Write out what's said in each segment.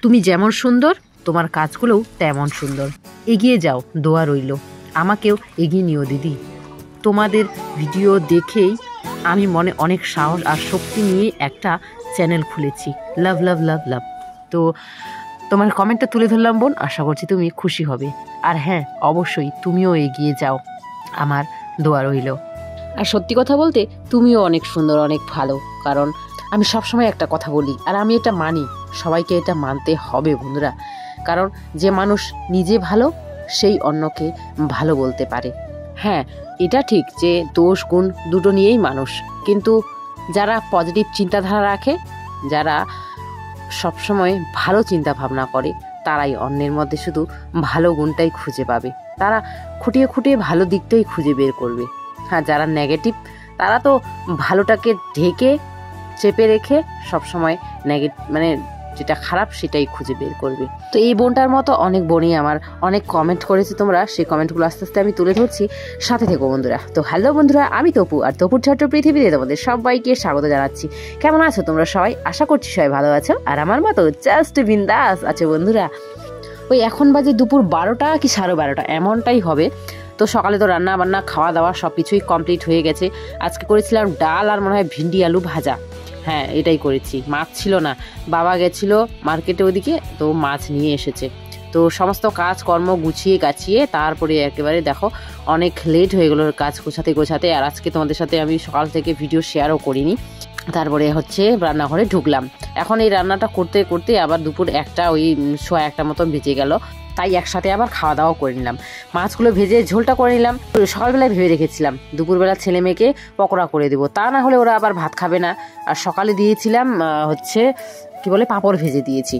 তুমি যেমন সুন্দর, তোমার কাজগুলোও তেমন সুন্দর। এগিয়ে যাও, দোয়া রইল। আমাকেও এগিয়ে নিও দিদি। তোমাদের ভিডিও দেখেই আমি মনে অনেক সাহস আর শক্তি নিয়ে একটা চ্যানেল খুলেছি। লাভ লাভ লাভ লাভ। তো তোমার কমেন্টটা তুলে ধরলাম বোন, আশা করছি তুমি খুশি হবে। আর হ্যাঁ, অবশ্যই তুমিও এগিয়ে যাও, আমার দোয়া রইল। আর সত্যি কথা বলতে তুমিও অনেক সুন্দর, অনেক ভালো। কারণ আমি সবসময় একটা কথা বলি, আর আমি এটা মানি, সবাইকে এটা মানতে হবে বন্ধুরা। কারণ যে মানুষ নিজে ভালো, সেই অন্যকে ভালো বলতে পারে। হ্যাঁ, এটা ঠিক যে দোষ গুণ দুটো নিয়েই মানুষ, কিন্তু যারা পজিটিভ চিন্তাধারা রাখে, যারা সবসময় ভালো চিন্তা ভাবনা করে, তারাই অন্যের মধ্যে শুধু ভালো গুণটাই খুঁজে পাবে। তারা খুঁটিয়ে খুঁটিয়ে ভালো দিকটাই খুঁজে বের করবে। হ্যাঁ, যারা নেগেটিভ, তারা তো ভালোটাকে ঢেকে চেপে রেখে সবসময় মানে যেটা খারাপ সেটাই খুঁজে বের করবে। তো এই বোনটার মতো অনেক বোনই আমার অনেক কমেন্ট করেছে, তোমরা সেই কমেন্টগুলো আস্তে আস্তে আমি তুলে ধরছি, সাথে থেকো বন্ধুরা। তো হ্যালো বন্ধুরা, আমি তপু, আর তপুর ছোট্ট পৃথিবীতে তোমাদের সবাইকে স্বাগত জানাচ্ছি। কেমন আছো তোমরা সবাই? আশা করছি সবাই ভালো আছো, আর আমার মতো জাস্ট বিন্দাস আছো বন্ধুরা। ওই এখন বাজে দুপুর 12টা কি 12:30 এমনটাই হবে। তো সকালে তো রান্না বান্না খাওয়া দাওয়া সব কিছুই কমপ্লিট হয়ে গেছে। আজকে করেছিলাম ডাল আর মনে হয় ভিন্ডি আলু ভাজা। হ্যাঁ, এটাই করেছি। মাছ ছিল না, বাবা গেছিল মার্কেটে ওদিকে, তো মাছ নিয়ে এসেছে। তো সমস্ত কাজকর্ম গুছিয়ে গাছিয়ে তারপরে একেবারে দেখো অনেক লেট হয়ে গেলো কাজ গোছাতে গোছাতে। আর আজকে তোমাদের সাথে আমি সকাল থেকে ভিডিও শেয়ারও করিনি। তারপরে হচ্ছে রান্নাঘরে ঢুকলাম। এখন এই রান্নাটা করতে করতে আবার দুপুর 1টা ওই 1:15 মতন বেজে গেল। তাই একসাথে আবার খাওয়া দাওয়া করে নিলাম। মাছগুলো ভেজে ঝোলটা করে নিলাম। সকালবেলায় ভেবে রেখেছিলাম দুপুরবেলা ছেলে মেয়েকে পকোড়া করে দেবো, তা না হলে ওরা আবার ভাত খাবে না। আর সকালে দিয়েছিলাম হচ্ছে কি বলে পাঁপড় ভেজে দিয়েছি।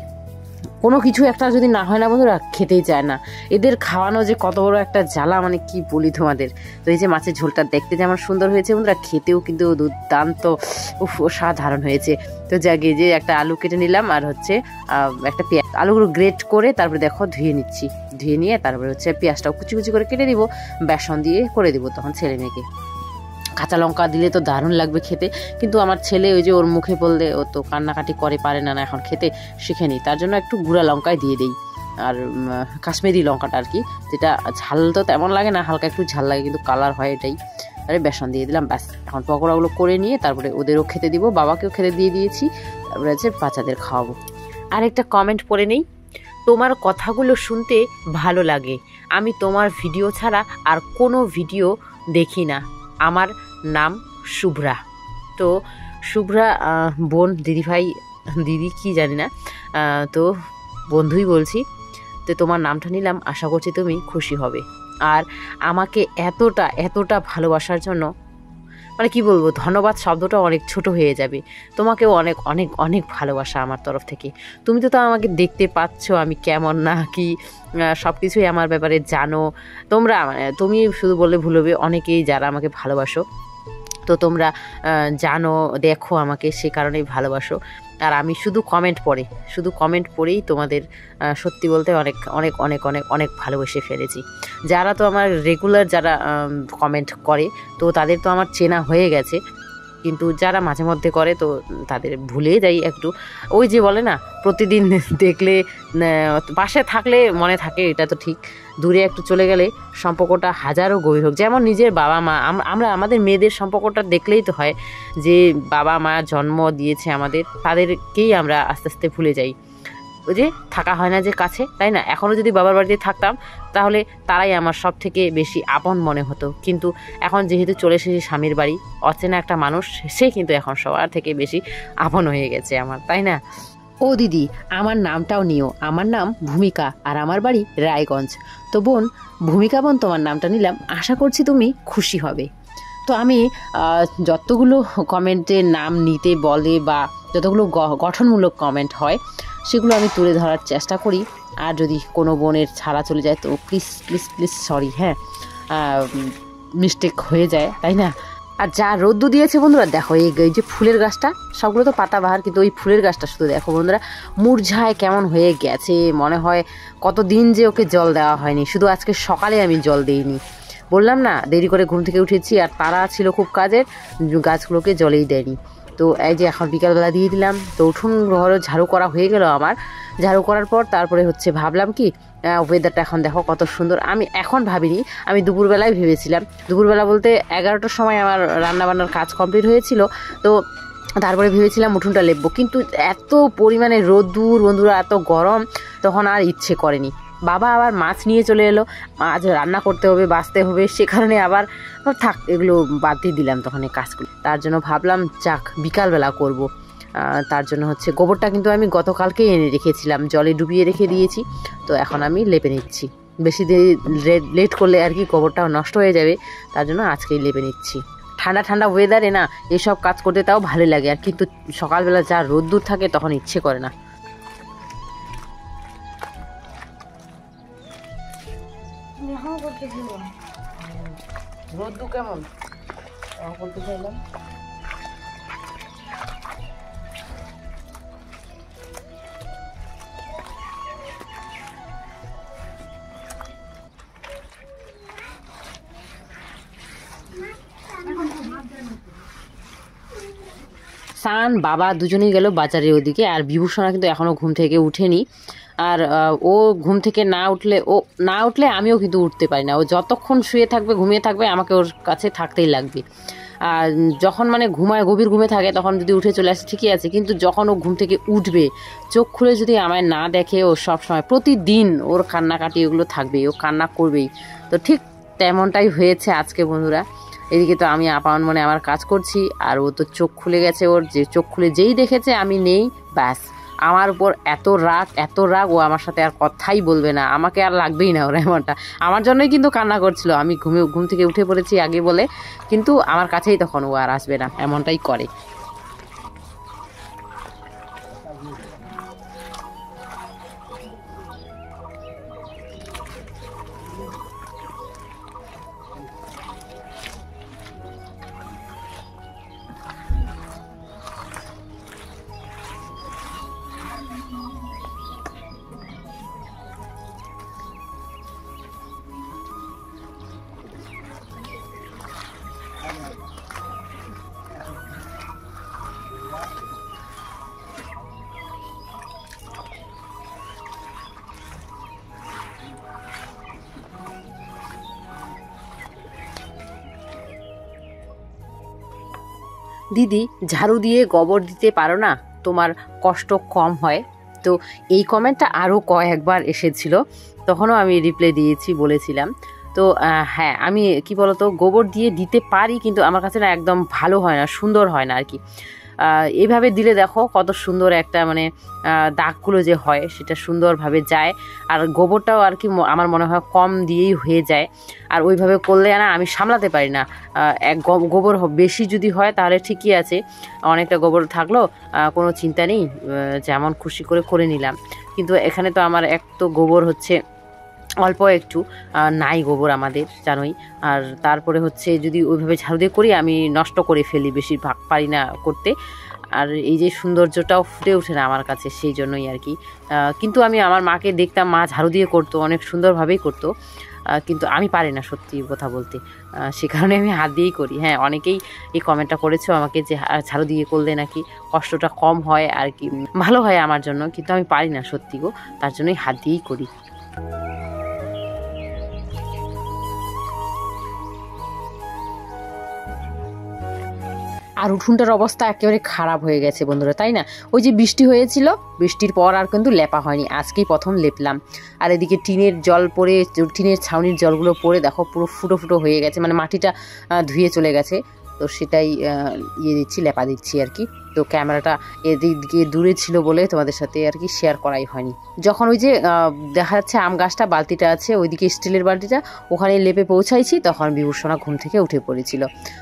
কোনো কিছু একটা যদি না হয় না বন্ধুরা, খেতেই চায় না। এদের খাওয়ানো যে কত বড় একটা জ্বালা, মানে কি বলি তোমাদের। তো এই যে মাছের ঝোলটা দেখতে যেমন সুন্দর হয়েছে বন্ধুরা, খেতেও কিন্তু দুর্দান্ত অসাধারণ হয়েছে। তো জাগে যে একটা আলু কেটে নিলাম, আর হচ্ছে একটা পেঁয়াজ, আলুগুলো গ্রেট করে তারপরে দেখো ধুয়ে নিচ্ছি। ধুয়ে নিয়ে তারপরে হচ্ছে পেঁয়াজটাও কুচি কুচি করে কেটে দিব, বেসন দিয়ে করে দিব তখন ছেলে মেয়েকে। কাঁচা লঙ্কা দিলে তো দারুণ লাগবে খেতে, কিন্তু আমার ছেলে ওই যে ওর মুখে বললে ও তো কান্নাকাটি করে, পারে না এখন খেতে শিখেনি, তার জন্য একটু গুঁড়া লঙ্কায় দিয়ে দিই। আর কাশ্মীরি লঙ্কাটা আর কি, যেটা ঝাল তো তেমন লাগে না, হালকা একটু ঝাল লাগে কিন্তু কালার হয় এটাই। আরে বেসন দিয়ে দিলাম, ব্যাস। এখন পকোড়াগুলো করে নিয়ে তারপরে ওদেরও খেতে দিব, বাবাকেও খেতে দিয়ে দিয়েছি, তারপরে হচ্ছে বাচ্চাদের খাওয়াবো। আর একটা কমেন্ট পড়ে নেই, তোমার কথাগুলো শুনতে ভালো লাগে, আমি তোমার ভিডিও ছাড়া আর কোনো ভিডিও দেখি না। আমার নাম শুভ্রা। তো শুভ্রা বোন, দিদিভাই, দিদি কি জানি না, তো বন্ধুই বলছি। তো তোমার নামটা নিলাম, আশা করছি তুমি খুশি হবে। আর আমাকে এতটা এতটা ভালোবাসার জন্য, মানে কি বলবো, ধন্যবাদ শব্দটা অনেক ছোট হয়ে যাবে। তোমাকেও অনেক অনেক অনেক ভালোবাসা আমার তরফ থেকে। তুমি তো আমাকে দেখতে পাচ্ছ আমি কেমন না কি, সব কিছুই আমার ব্যাপারে জানো তোমরা। মানে তুমি শুধু বললে ভুল হবে, অনেকেই যারা আমাকে ভালোবাসো, তো তোমরা জানো, দেখো আমাকে, সে কারণেই ভালোবাসো। আর আমি শুধু কমেন্ট পড়েই তোমাদের সত্যি বলতে অনেক অনেক অনেক অনেক অনেক ভালোবেসে ফেলেছি। যারা তো আমার রেগুলার যারা কমেন্ট করে, তো তাদের তো আমার চেনা হয়ে গেছে, কিন্তু যারা মাঝে মধ্যে করে তো তাদের ভুলে যাই একটু। ওই যে বলে না, প্রতিদিন দেখলে পাশে থাকলে মনে থাকে, এটা তো ঠিক। দূরে একটু চলে গেলে সম্পর্কটা হাজারও গভীর হোক। যেমন নিজের বাবা মা, আমরা আমাদের মেয়েদের সম্পর্কটা দেখলেই তো হয় যে বাবা মা জন্ম দিয়েছে আমাদের, তাদেরকেই আমরা আস্তে আস্তে ভুলে যাই। ওই যে থাকা হয় না যে কাছে, তাই না? এখনও যদি বাবার বাড়িতে থাকতাম তাহলে তারাই আমার সব থেকে বেশি আপন মনে হতো, কিন্তু এখন যেহেতু চলে এসেছি স্বামীর বাড়ি, অচেনা একটা মানুষ, সে কিন্তু এখন সবার থেকে বেশি আপন হয়ে গেছে আমার, তাই না? ও দিদি, আমার নামটাও নিও, আমার নাম ভূমিকা, আর আমার বাড়ি রায়গঞ্জ। তো বোন ভূমিকা বোন, তোমার নামটা নিলাম, আশা করছি তুমি খুশি হবে। তো আমি যতগুলো কমেন্টের নাম নিতে বলে বা যতগুলো গঠনমূলক কমেন্ট হয়, সেগুলো আমি তুলে ধরার চেষ্টা করি। আর যদি কোনো বোনের ছাড়া চলে যায় তো প্লিজ প্লিজ প্লিজ সরি, হ্যাঁ, মিস্টেক হয়ে যায়, তাই না? আর যা রোদ্দু দিয়েছে বন্ধুরা, দেখো এই যে ফুলের গাছটা, সবগুলো তো পাতাবাহার, কিন্তু ওই ফুলের গাছটা শুধু দেখো বন্ধুরা, মুরঝায় কেমন হয়ে গেছে। মনে হয় কতদিন যে ওকে জল দেওয়া হয়নি। শুধু আজকে সকালে আমি জল দিইনি, বললাম না দেরি করে ঘুম থেকে উঠেছি, আর তারা ছিল খুব কাজের, গাছগুলোকে জলেই দেয়নি। তো এই যে এখন বিকালবেলা দিয়ে দিলাম। তো উঠোন ঘর ঝাড়ু করা হয়ে গেল আমার। ঝাড়ু করার পর তারপরে হচ্ছে ভাবলাম কি ওয়েদারটা এখন দেখো কত সুন্দর। আমি এখন ভাবিনি, আমি দুপুরবেলায় ভেবেছিলাম। দুপুরবেলা বলতে 11টার সময় আমার রান্নাবান্নার কাজ কমপ্লিট হয়েছিল, তো তারপরে ভেবেছিলাম উঠোনটা লেপবো, কিন্তু এত পরিমাণে রোদ্দুর বন্ধুরা, এত গরম, তখন আর ইচ্ছে করেনি। বাবা আবার মাছ নিয়ে চলে এলো, মাছ রান্না করতে হবে, বাছতে হবে, সে কারণে আবার থাক এগুলো বাদ দিয়ে দিলাম তখন এই কাজগুলো। তার জন্য ভাবলাম যাক বিকালবেলা করব। তার জন্য হচ্ছে গোবরটা কিন্তু আমি গতকালকেই এনে রেখেছিলাম, জলে ডুবিয়ে রেখে দিয়েছি, তো এখন আমি লেপে নিচ্ছি। বেশি দেরি লেট করলে আর কি গোবরটাও নষ্ট হয়ে যাবে, তার জন্য আজকেই লেপে নিচ্ছি। ঠান্ডা ঠান্ডা ওয়েদারে না এসব কাজ করতে তাও ভালো লাগে, আর কিন্তু সকালবেলা যা রোদ্দুর থাকে তখন ইচ্ছে করে না। রোদ্দুর কেমন করতে চাইলাম। সান বাবা দুজনেই গেল বাজারে ওদিকে, আর বিভূষণা কিন্তু এখনও ঘুম থেকে উঠেনি। আর ও ঘুম থেকে না উঠলে আমিও কিন্তু উঠতে পারি না। ও যতক্ষণ শুয়ে থাকবে, ঘুমিয়ে থাকবে, আমাকে ওর কাছে থাকতেই লাগবে। আর যখন মানে গভীর ঘুমে থাকে তখন যদি উঠে চলে আসে ঠিকই আছে, কিন্তু যখন ও ঘুম থেকে উঠবে, চোখ খুলে যদি আমায় না দেখে, ও সবসময় প্রতিদিন ওর কান্নাকাটি এগুলো থাকবেই, ও কান্না করবেই। তো ঠিক তেমনটাই হয়েছে আজকে বন্ধুরা। এদিকে তো আমি আপামন মনে আমার কাজ করছি, আর ও তো চোখ খুলে গেছে। ওর যে চোখ খুলে যেই দেখেছে আমি নেই, ব্যাস আমার উপর এত রাগ, ও আমার সাথে আর কথাই বলবে না, আমাকে আর লাগবেই না ওর। এমনটা আমার জন্যই কিন্তু কান্না করছিল, আমি ঘুম থেকে উঠে পড়েছি আগে বলে, কিন্তু আমার কাছেই তখন ও আর আসবে না, এমনটাই করে। দিদি ঝাড়ু দিয়ে গোবর দিতে পারো না, তোমার কষ্ট কম হয়? তো এই কমেন্টটা আরও কয়েকবার এসেছিল, তখনও আমি রিপ্লাই দিয়েছি, বলেছিলাম। তো হ্যাঁ, আমি কি বলতো গোবর দিয়ে দিতে পারি, কিন্তু আমার কাছে না একদম ভালো হয় না, সুন্দর হয় না আর কি। এইভাবে দিলে দেখো কত সুন্দর একটা মানে দাগগুলো যে হয় সেটা সুন্দরভাবে যায়, আর গোবরটাও আর কি আমার মনে হয় কম দিয়েই হয়ে যায়। আর ওইভাবে করলে না আমি সামলাতে পারি না। এক গোবর বেশি যদি হয় তাহলে ঠিকই আছে, অনেকটা গোবর থাকলো কোনো চিন্তা নেই, যেমন খুশি করে নিলাম। কিন্তু এখানে তো আমার এক তো গোবর হচ্ছে অল্প একটু, নাই গোবর আমাদের জানোই। আর তারপরে হচ্ছে যদি ওইভাবে ঝাড়ু দিয়ে করি আমি নষ্ট করে ফেলি, বেশিরভাগ পারি না করতে। আর এই যে সৌন্দর্যটাও ফুটে ওঠে না আমার কাছে, সেই জন্যই আর কি। কিন্তু আমি আমার মাকে দেখতাম, মা ঝাড়ু দিয়ে করতো, অনেক সুন্দরভাবেই করতো, কিন্তু আমি পারি না সত্যি কথা বলতে, সে কারণে আমি হাত দিয়েই করি। হ্যাঁ, অনেকেই এই কমেন্টটা করেছো আমাকে যে ঝাড়ু দিয়ে করলে নাকি কষ্টটা কম হয় আর কি, ভালো হয় আমার জন্য, কিন্তু আমি পারি না সত্যি গো, তার জন্যই হাত দিয়েই করি। আর উঠোনটার অবস্থা একেবারে খারাপ হয়ে গেছে বন্ধুরা, তাই না? ওই যে বৃষ্টি হয়েছিল, বৃষ্টির পর আর কিন্তু লেপা হয়নি, আজকেই প্রথম লেপলাম। আর এদিকে টিনের জল পড়ে, টিনের ছাউনির জলগুলো পড়ে দেখো পুরো ফুটো ফুটো হয়ে গেছে, মানে মাটিটা ধুয়ে চলে গেছে। তো সেটাই দিচ্ছি, লেপা দিচ্ছি আর কি। তো ক্যামেরাটা এদিকে দূরে ছিল বলে তোমাদের সাথে আর কি শেয়ার করাই হয়নি। যখন ওই যে দেখা যাচ্ছে আম গাছটা, বালতিটা আছে ওইদিকে, স্টিলের বালতিটা, ওখানে লেপে পৌঁছাইছি, তখন বিভূষণা ঘুম থেকে উঠে পড়েছিল।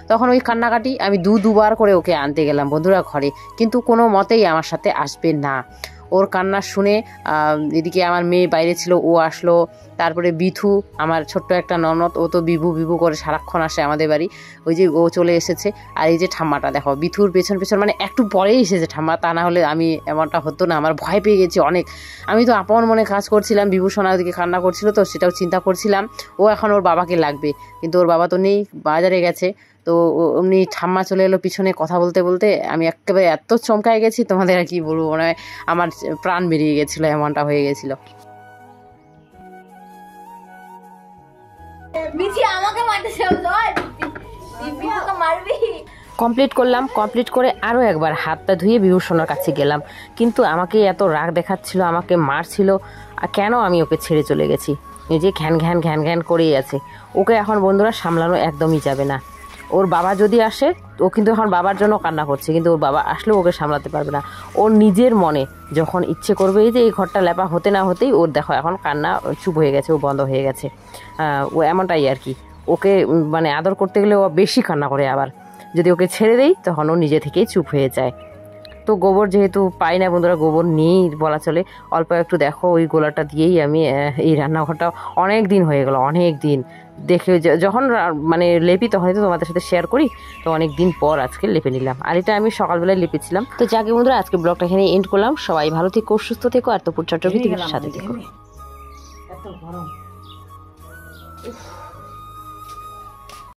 তখন ওই কান্নাকাটি আমি দুবার করে ওকে আনতে গেলাম বন্ধুরা ঘরে, কিন্তু কোনো মতেই আমার সাথে আসবে না। ওর কান্না শুনে এদিকে আমার মেয়ে বাইরে ছিল, ও আসলো। তারপরে বিথু আমার ছোট্ট একটা ননদ, ও তো বিভু বিভু করে সারাক্ষণ আসে আমাদের বাড়ি, ওই যে ও চলে এসেছে। আর এই যে ঠাম্মাটা দেখো, বিথুর পেছন মানে একটু পরেই এসেছে ঠাম্মা, তা না হলে আমি এমনটা হতো না। আমার ভয় পেয়ে গেছি অনেক, আমি তো আপন মনে কাজ করছিলাম, বিভূষণা ওদিকে কান্না করছিল, তো সেটাও চিন্তা করছিলাম ও এখন ওর বাবাকে লাগবে, কিন্তু ওর বাবা তো নেই, বাজারে গেছে। তো অমনি ঠাম্মা চলে এলো পিছনে কথা বলতে বলতে, আমি একেবারে এত চমকায় গেছি তোমাদের আর কি বলবো, মনে হয় আমার প্রাণ বেরিয়ে গেছিলো, এমনটা হয়ে গেছিলো। কমপ্লিট করলাম, কমপ্লিট করে আরও একবার হাতটা ধুয়ে বিভূষণের কাছে গেলাম, কিন্তু আমাকে এত রাগ দেখাচ্ছিল, আমাকে মারছিল, আর কেন আমি ওকে ছেড়ে চলে গেছি। এই যে ঘ্যান ঘ্যান ঘ্যান ঘ্যান করেই আছে। ওকে এখন বন্ধুরা সামলানো একদমই যাবে না। ওর বাবা যদি আসে, ও কিন্তু এখন বাবার জন্য কান্না করছে, কিন্তু ওর বাবা আসলেও ওকে সামলাতে পারবে না। ওর নিজের মনে যখন ইচ্ছে করবে, এই যে এই ঘরটা লেপা হতে না হতেই ওর দেখো এখন কান্না চুপ হয়ে গেছে, ও বন্ধ হয়ে গেছে। ও এমনটাই আর কি, ওকে মানে আদর করতে গেলে ও বেশি কান্না করে, আবার যদি ওকে ছেড়ে দেই তখন ও নিজে থেকেই চুপ হয়ে যায়। তো গোবর যেহেতু পাই না বন্ধুরা, গোবর নেই বলা চলে, অল্প একটু দেখো ওই গোলাটা দিয়েই আমি এই রান্নাঘরটা অনেক দিন হয়ে গেল, অনেক দিন দেখে যখন মানে লেপি তখনই তো তোমাদের সাথে শেয়ার করি, তো অনেক দিন পর আজকে লেপে নিলাম, আর এটা আমি সকালবেলায় লেপেছিলাম। তো যাকে বন্ধুরা আজকে ব্লগটা এখানে এন্ড করলাম। সবাই ভালো থেকো, সুস্থ থেকো, আর তো চট্টগ্রামের সাথে থেকো। এত গরম।